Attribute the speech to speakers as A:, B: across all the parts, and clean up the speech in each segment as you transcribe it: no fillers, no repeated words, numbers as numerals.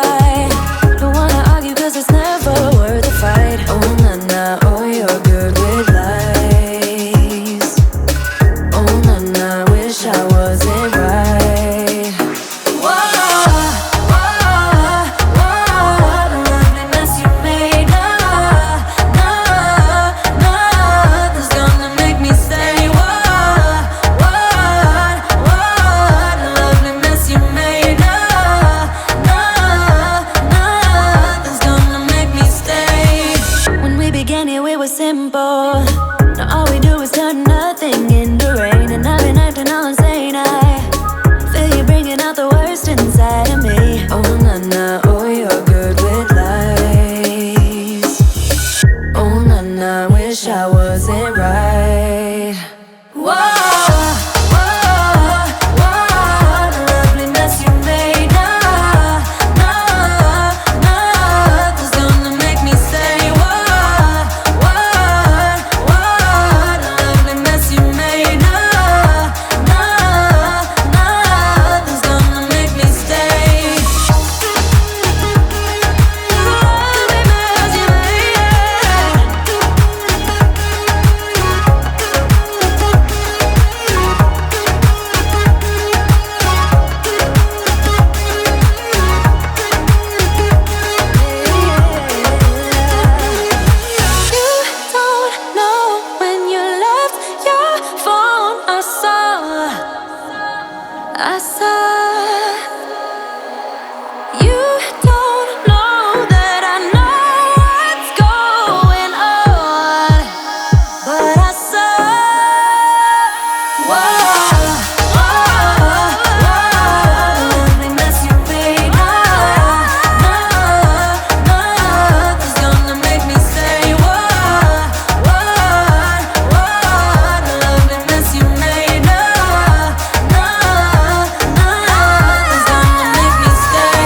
A: fight. Don't wanna argue cause it's never worth a fight. Oh na na, oh you're good with lies. Oh na na, wish I wasn't right. Whoa, whoa, whoa, what a lovely mess you made. Nothing's gonna make me stay. What a lovely mess you made. Nothing's gonna make me stay. When we began here it was simple. Now all we do is turn nothing into rain. And I've been acting all insane. I feel you bringing out the worst inside of me. Oh na na, oh you're good with lies. Oh na na, wish I wasn't right. Whoa, whoa, what a lovely mess you made. Nothing's gonna make me stay. What a lovely mess you made. Nothing's gonna make me stay. Lovely mess you You don't know when you left your phone. I saw. You don't know that I know what's going on, but I saw. Whoa, lovely mess you made. Nothing's gonna make me stay. What a lovely mess you made. Nothing's gonna make me stay.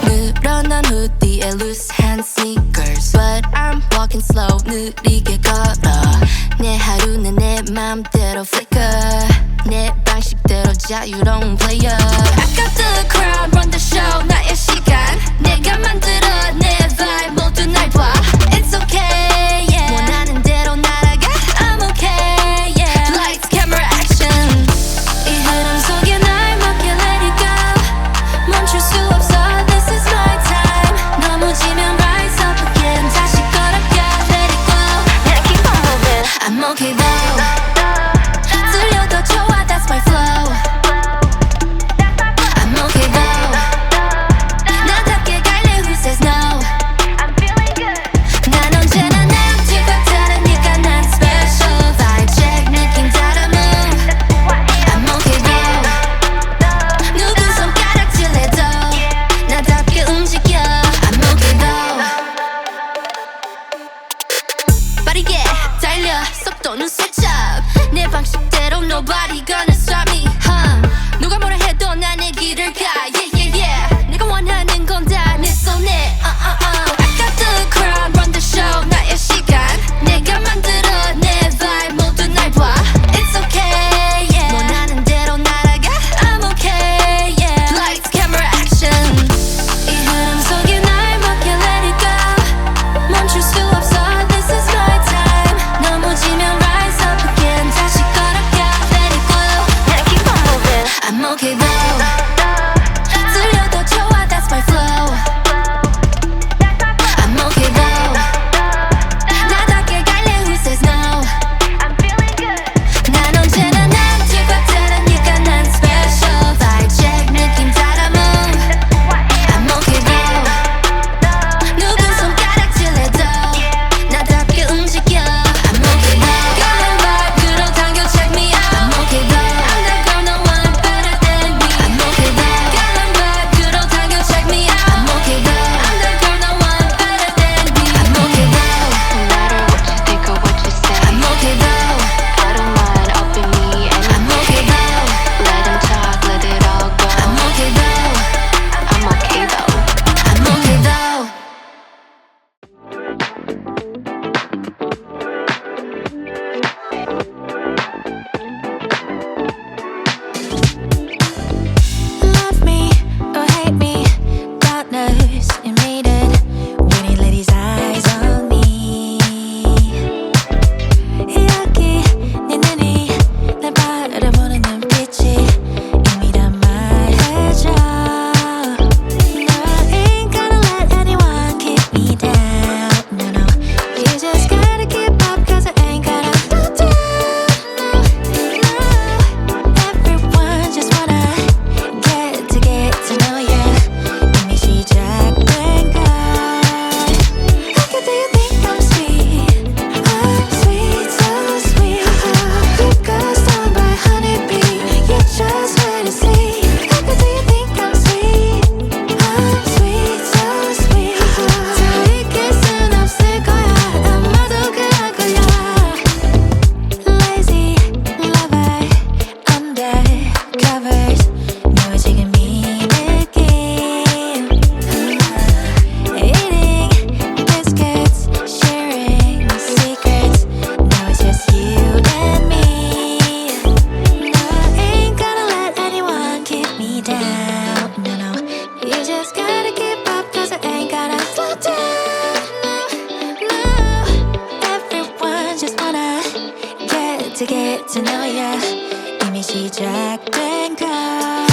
B: 늘어난 후디에 loose hand sneakers But I'm walking slow 느리게 걸어 내 하루는 내 맘대로 flicker 내 방식대로 자유로운 player I got the crowd run the show 나의 시간 내가 만들어 내 vibe 모두 날 봐 It's okay yeah 원하는 대로 날아가 I'm okay yeah Lights camera action 이 흐름 속에 날 맡겨 let it go 멈출 수 없어 This is my time 넘어지면 rise up again 다시 걸어가 let it go Yeah keep on moving I'm okay though 들려도 좋아 that's my flow I'm okay though ain't gotta slow down. No, everyone just wanna get to know ya. 이미 시작된 걸.